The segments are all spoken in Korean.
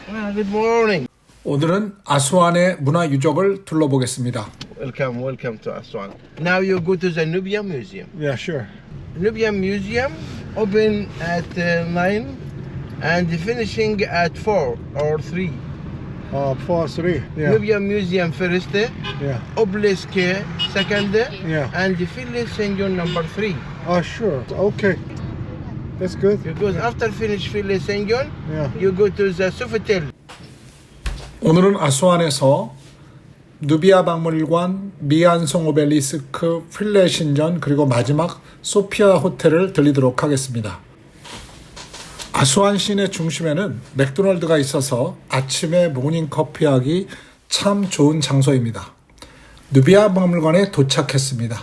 Good morning. 오늘은 아스완의 문화 유적을 둘러보겠습니다. Welcome to Aswan. Now you go to the Nubia Museum. Yeah, sure. Nubia Museum open at 9 and finishing at 4 or 3. 4, 3. Yeah. Nubia Museum first, Yeah. Obelisk second, Yeah. and Philis Senghon number 3. Oh, sure. Okay. That's good. Because after finish Philis Senghon, Yeah. you go to the Sofitel. 오늘은 아스완에서 누비아 박물관, 미안송 오벨리스크, 필레 신전, 그리고 마지막 소피아 호텔을 들리도록 하겠습니다. 아스완 시내 중심에는 맥도날드가 있어서 아침에 모닝 커피하기 참 좋은 장소입니다. 누비아 박물관에 도착했습니다.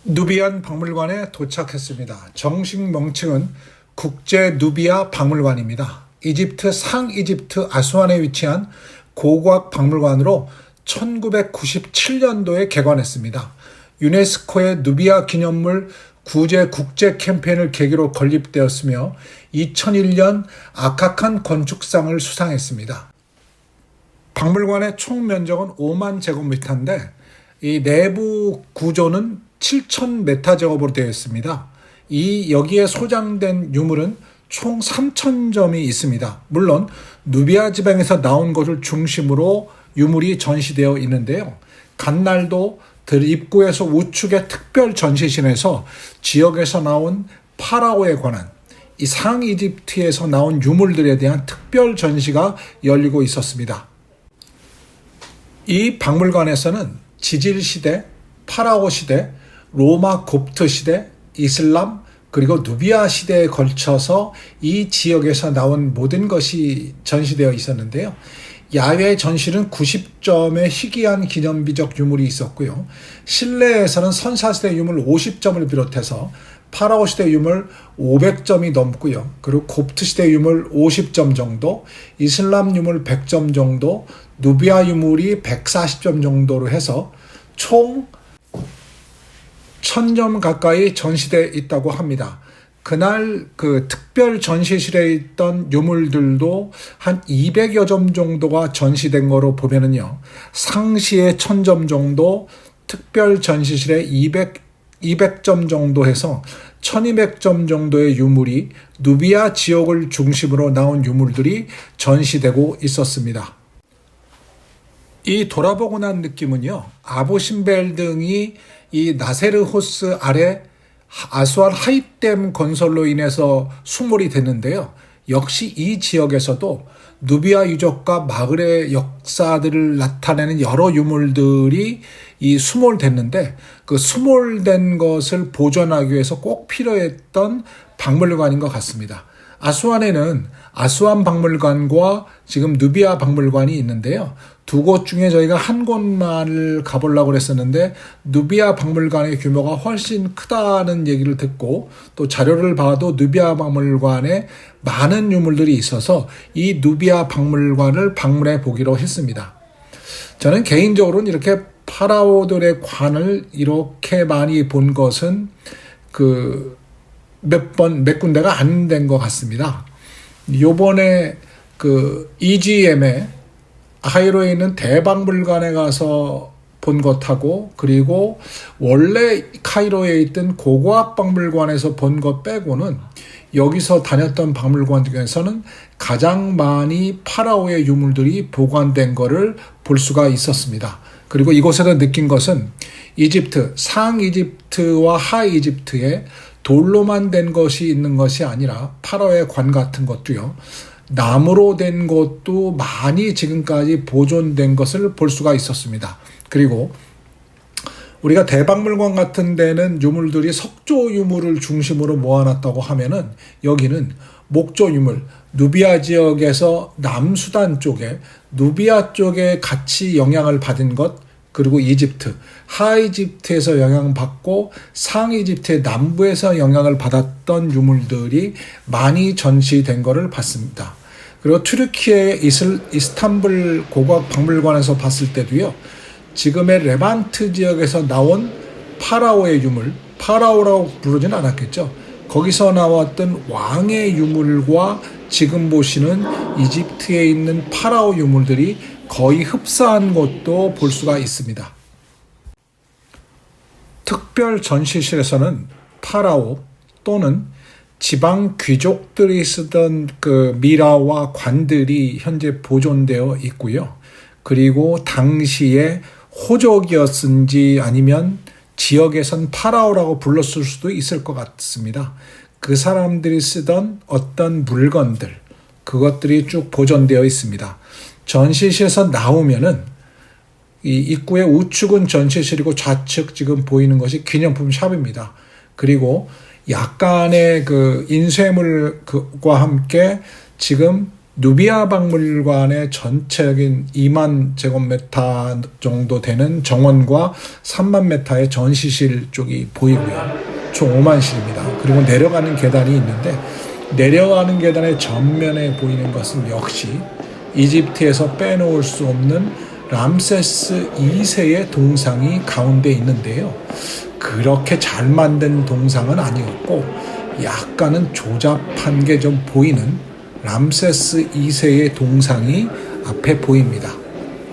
누비안 박물관에 도착했습니다. 정식 명칭은 국제 누비아 박물관입니다. 이집트 상이집트 아스완에 위치한 고고학 박물관으로 1997년도에 개관했습니다. 유네스코의 누비아 기념물 구제 국제 캠페인을 계기로 건립되었으며 2001년 아카칸 건축상을 수상했습니다. 박물관의 총 면적은 5만 제곱미터인데 이 내부 구조는 7,000m 제곱으로 되어 있습니다. 여기에 소장된 유물은 총 3,000점이 있습니다. 물론 누비아 지방에서 나온 것을 중심으로 유물이 전시되어 있는데요. 간날도 입구에서 우측의 특별 전시실에서 지역에서 나온 파라오에 관한 이 상이집트에서 나온 유물들에 대한 특별 전시가 열리고 있었습니다. 이 박물관에서는 지질 시대, 파라오 시대, 로마 곱트 시대, 이슬람, 그리고 누비아 시대에 걸쳐서 이 지역에서 나온 모든 것이 전시되어 있었는데요. 야외 전시는 90점의 희귀한 기념비적 유물이 있었고요. 실내에서는 선사시대 유물 50점을 비롯해서 파라오 시대 유물 500점이 넘고요. 그리고 곱트 시대 유물 50점 정도, 이슬람 유물 100점 정도, 누비아 유물이 140점 정도로 해서 총 1,000점 가까이 전시되어 있다고 합니다. 그날 그 특별 전시실에 있던 유물들도 한 200여 점 정도가 전시된 거로 보면은요. 상시에 1,000점 정도, 특별 전시실에 200점 정도 해서 1,200점 정도의 유물이 누비아 지역을 중심으로 나온 유물들이 전시되고 있었습니다. 이 돌아보고 난 느낌은요. 아부 신벨 등이 이 나세르 호스 아래 아스완 하입댐 건설로 인해서 수몰이 됐는데요. 역시 이 지역에서도 누비아 유적과 마그레 역사들을 나타내는 여러 유물들이 이 수몰됐는데 그 수몰된 것을 보존하기 위해서 꼭 필요했던 박물관인 것 같습니다. 아스완에는 아스완 박물관과 지금 누비아 박물관이 있는데요. 두 곳 중에 저희가 한 곳만을 가보려고 했었는데 누비아 박물관의 규모가 훨씬 크다는 얘기를 듣고 또 자료를 봐도 누비아 박물관에 많은 유물들이 있어서 이 누비아 박물관을 방문해 보기로 했습니다. 저는 개인적으로는 이렇게 파라오들의 관을 이렇게 많이 본 것은 몇 군데가 안 된 것 같습니다. 요번에 EGM에 카이로에 있는 대박물관에 가서 본 것하고 그리고 원래 카이로에 있던 고고학 박물관에서 본 것 빼고는 여기서 다녔던 박물관 중에서는 가장 많이 파라오의 유물들이 보관된 것을 볼 수가 있었습니다. 그리고 이곳에서 느낀 것은 이집트, 상이집트와 하이집트에 돌로만 된 것이 있는 것이 아니라 파라오의 관 같은 것도요. 나무로 된 것도 많이 지금까지 보존된 것을 볼 수가 있었습니다. 그리고 우리가 대박물관 같은 데는 유물들이 석조 유물을 중심으로 모아놨다고 하면은 여기는 목조 유물, 누비아 지역에서 남수단 쪽에 누비아 쪽에 같이 영향을 받은 것, 그리고 이집트, 하이집트에서 영향받고 상이집트의 남부에서 영향을 받았던 유물들이 많이 전시된 것을 봤습니다. 그리고 튀르키예의 이스탄불 고고학 박물관에서 봤을 때도요. 지금의 레반트 지역에서 나온 파라오의 유물, 파라오라고 부르지는 않았겠죠. 거기서 나왔던 왕의 유물과 지금 보시는 이집트에 있는 파라오 유물들이 거의 흡사한 것도 볼 수가 있습니다. 특별 전시실에서는 파라오 또는 지방 귀족들이 쓰던 그 미라와 관들이 현재 보존되어 있고요. 그리고 당시에 호족이었은지 아니면 지역에선 파라오라고 불렀을 수도 있을 것 같습니다. 그 사람들이 쓰던 어떤 물건들, 그것들이 쭉 보존되어 있습니다. 전시실에서 나오면은 이 입구의 우측은 전시실이고 좌측 지금 보이는 것이 기념품 샵입니다. 그리고 약간의 그 인쇄물과 함께 지금 누비아 박물관의 전체적인 2만 제곱미터 정도 되는 정원과 3만 미터의 전시실 쪽이 보이고요. 총 5만 실입니다. 그리고 내려가는 계단이 있는데 내려가는 계단의 전면에 보이는 것은 역시 이집트에서 빼놓을 수 없는 람세스 2세의 동상이 가운데 있는데요. 그렇게 잘 만든 동상은 아니었고 약간은 조잡한 게 좀 보이는 람세스 2세의 동상이 앞에 보입니다.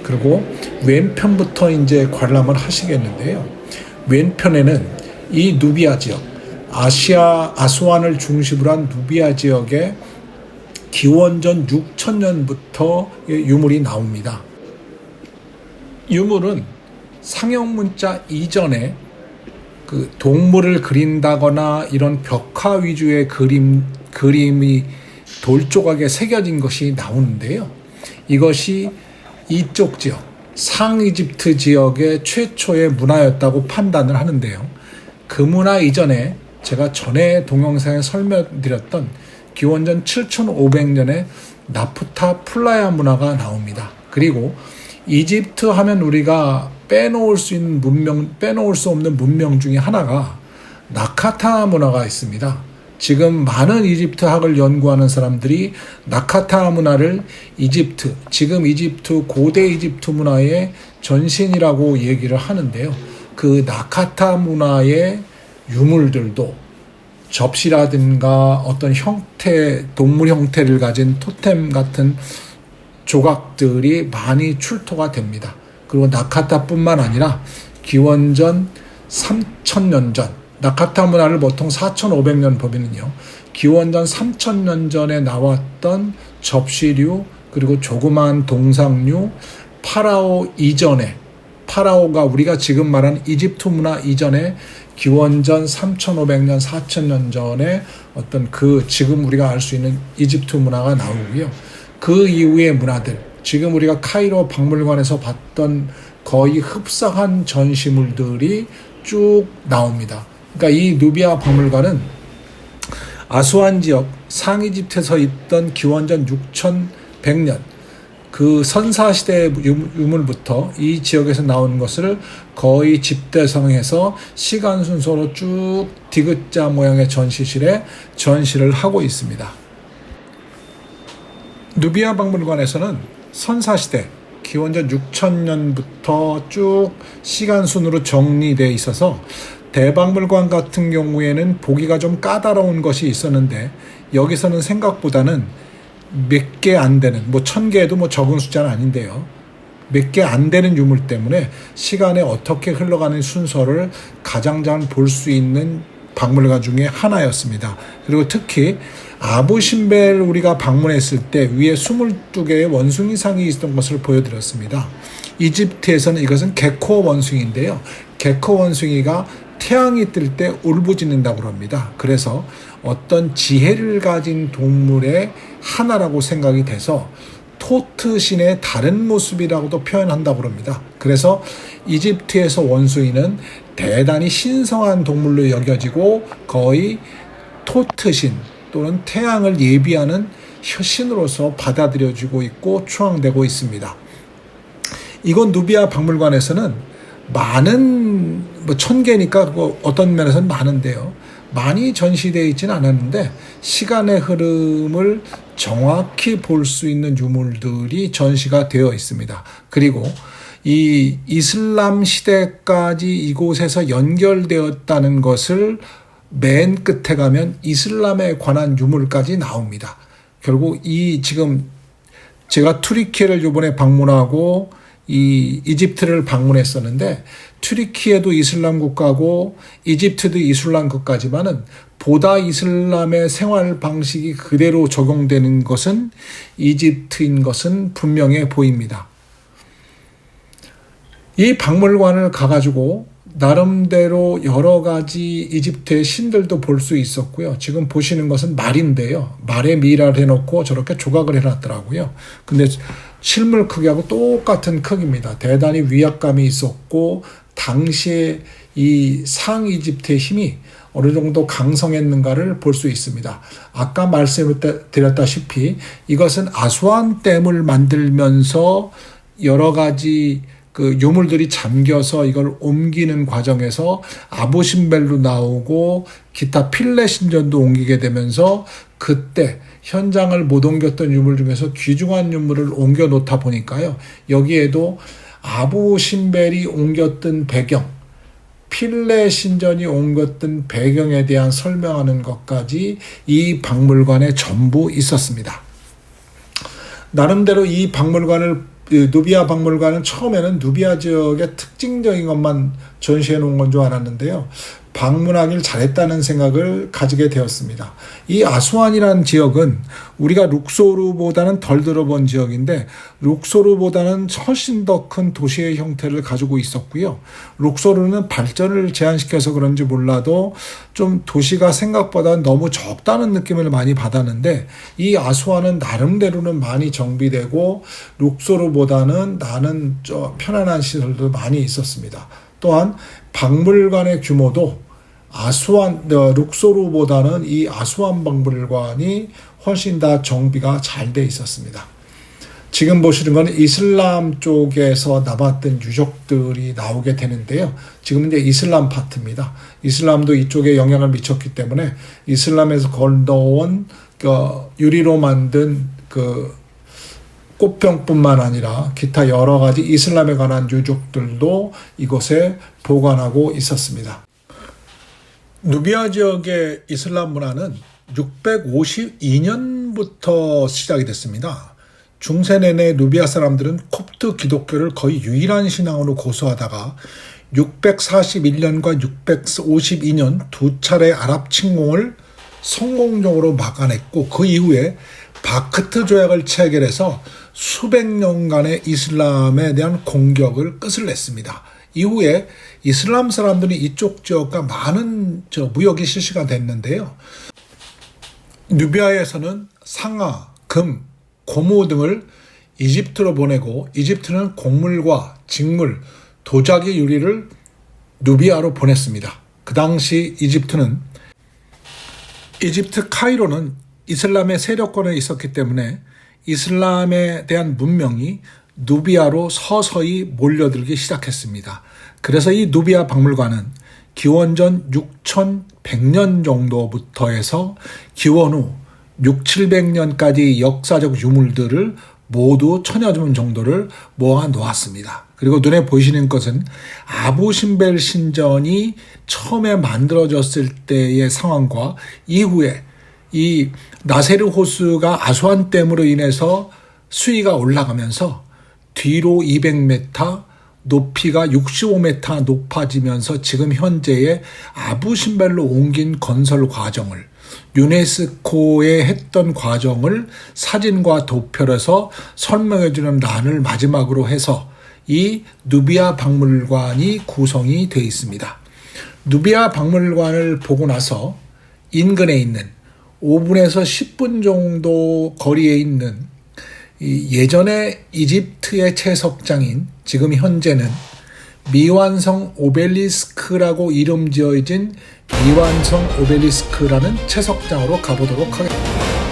그리고 왼편부터 이제 관람을 하시겠는데요. 왼편에는 이 누비아 지역, 아수안을 중심으로 한 누비아 지역의 기원전 6000년부터 유물이 나옵니다. 유물은 상형문자 이전에 그 동물을 그린다거나 이런 벽화 위주의 그림이 돌 조각에 새겨진 것이 나오는데요. 이것이 이쪽 지역, 상이집트 지역의 최초의 문화였다고 판단을 하는데요. 그 문화 이전에 제가 전에 동영상에 설명드렸던 기원전 7500년에 나프타 플라야 문화가 나옵니다. 그리고 이집트 하면 우리가 빼놓을 수 없는 문명 중에 하나가 나카타 문화가 있습니다. 지금 많은 이집트학을 연구하는 사람들이 나카타 문화를 지금 이집트 고대 이집트 문화의 전신이라고 얘기를 하는데요. 그 나카타 문화의 유물들도 접시라든가 어떤 동물 형태를 가진 토템 같은 조각들이 많이 출토가 됩니다. 그리고 나카타뿐만 아니라 기원전 3000년 전, 나카타 문화를 보통 4500년 보면은요, 기원전 3000년 전에 나왔던 접시류, 그리고 조그마한 동상류, 파라오가 우리가 지금 말하는 이집트 문화 이전에 기원전 3500년, 4000년 전에 어떤 지금 우리가 알 수 있는 이집트 문화가 나오고요. 그 이후의 문화들, 지금 우리가 카이로 박물관에서 봤던 거의 흡사한 전시물들이 쭉 나옵니다. 그러니까 이 누비아 박물관은 아수안 지역 상이집트에서 있던 기원전 6100년 그 선사시대 유물부터 이 지역에서 나오는 것을 거의 집대성해서 시간 순서로 쭉 디귿자 모양의 전시실에 전시를 하고 있습니다. 누비아 박물관에서는 선사시대 기원전 6000년부터 쭉 시간 순으로 정리되어 있어서 대박물관 같은 경우에는 보기가 좀 까다로운 것이 있었는데 여기서는 생각보다는 몇 개 안 되는, 1000개도 적은 숫자는 아닌데요. 몇 개 안 되는 유물 때문에 시간에 어떻게 흘러가는 순서를 가장 잘 볼 수 있는 박물관 중에 하나였습니다. 그리고 특히 아부신벨 우리가 방문했을 때 위에 22개의 원숭이상이 있었던 것을 보여드렸습니다. 이집트에서는 이것은 게코 원숭이인데요. 게코 원숭이가 태양이 뜰 때 울부짖는다고 합니다. 그래서 어떤 지혜를 가진 동물의 하나라고 생각이 돼서 토트 신의 다른 모습이라고도 표현한다고 합니다. 그래서 이집트에서 원숭이는 대단히 신성한 동물로 여겨지고 거의 토트 신 또는 태양을 예비하는 신으로서 받아들여지고 있고 추앙되고 있습니다. 이곳 누비아 박물관에서는 많은 1000개니까 어떤 면에서는 많은데요. 많이 전시되어 있지는 않았는데 시간의 흐름을 정확히 볼 수 있는 유물들이 전시가 되어 있습니다. 그리고 이 이슬람 시대까지 이곳에서 연결되었다는 것을 맨 끝에 가면 이슬람에 관한 유물까지 나옵니다. 결국 이 지금 제가 튀르키예를 이번에 방문하고 이 이집트를 방문했었는데, 튀르키예도 이슬람 국가고 이집트도 이슬람 국가지만은 보다 이슬람의 생활 방식이 그대로 적용되는 것은 이집트인 것은 분명해 보입니다. 이 박물관을 가가지고 나름대로 여러 가지 이집트의 신들도 볼 수 있었고요. 지금 보시는 것은 말인데요. 말에 미라를 해놓고 저렇게 조각을 해놨더라고요. 근데 실물 크기하고 똑같은 크기입니다. 대단히 위압감이 있었고, 당시에 이 상이집트의 힘이 어느 정도 강성했는가를 볼 수 있습니다. 아까 말씀드렸다시피 이것은 아수안 댐을 만들면서 여러 가지 그 유물들이 잠겨서 이걸 옮기는 과정에서 아부신벨로 나오고 기타 필레 신전도 옮기게 되면서, 그때 현장을 못 옮겼던 유물 중에서 귀중한 유물을 옮겨 놓다 보니까요. 여기에도 아부신벨이 옮겼던 배경, 필레 신전이 옮겼던 배경에 대한 설명하는 것까지 이 박물관에 전부 있었습니다. 나름대로 이 박물관을, 누비아 박물관은 처음에는 누비아 지역의 특징적인 것만 전시해 놓은 건 줄 알았는데요. 방문하길 잘했다는 생각을 가지게 되었습니다. 이 아수안이라는 지역은 우리가 룩소르보다는 덜 들어본 지역인데, 룩소르보다는 훨씬 더 큰 도시의 형태를 가지고 있었고요. 룩소르는 발전을 제한시켜서 그런지 몰라도 좀 도시가 생각보다 너무 적다는 느낌을 많이 받았는데, 이 아수안은 나름대로는 많이 정비되고 룩소르보다는 나는 좀 편안한 시설도 많이 있었습니다. 또한 박물관의 규모도 룩소르보다는 이 아수안 박물관이 훨씬 더 정비가 잘 돼 있었습니다. 지금 보시는 건 이슬람 쪽에서 남았던 유적들이 나오게 되는데요. 지금 이제 이슬람 파트입니다. 이슬람도 이쪽에 영향을 미쳤기 때문에 이슬람에서 건너온 유리로 만든 꽃병뿐만 아니라 기타 여러 가지 이슬람에 관한 유적들도 이곳에 보관하고 있었습니다. 누비아 지역의 이슬람 문화는 652년부터 시작이 됐습니다. 중세 내내 누비아 사람들은 콥트 기독교를 거의 유일한 신앙으로 고수하다가 641년과 652년 두 차례 아랍 침공을 성공적으로 막아냈고, 그 이후에 바크트 조약을 체결해서 수백 년간의 이슬람에 대한 공격을 끝을 냈습니다. 이후에 이슬람 사람들이 이쪽 지역과 많은 무역이 실시가 됐는데요. 누비아에서는 상아, 금, 고무 등을 이집트로 보내고, 이집트는 곡물과 직물, 도자기 유리를 누비아로 보냈습니다. 그 당시 이집트 카이로는 이슬람의 세력권에 있었기 때문에 이슬람에 대한 문명이 누비아로 서서히 몰려들기 시작했습니다. 그래서 이 누비아 박물관은 기원전 6100년 정도부터 해서 기원 후 600~700년까지 역사적 유물들을 모두 1000여 점 정도를 모아 놓았습니다. 그리고 눈에 보이시는 것은 아부신벨 신전이 처음에 만들어졌을 때의 상황과 이후에 이 나세르 호수가 아수안 댐으로 인해서 수위가 올라가면서 뒤로 200m, 높이가 65m 높아지면서 지금 현재의 아부신벨로 옮긴 건설 과정을, 유네스코에 했던 과정을 사진과 도표에서 설명해주는 란을 마지막으로 해서 이 누비아 박물관이 구성이 되어 있습니다. 누비아 박물관을 보고 나서 인근에 있는 5분에서 10분 정도 거리에 있는 예전에 이집트의 채석장인, 지금 현재는 미완성 오벨리스크라고 이름 지어진 미완성 오벨리스크라는 채석장으로 가보도록 하겠습니다.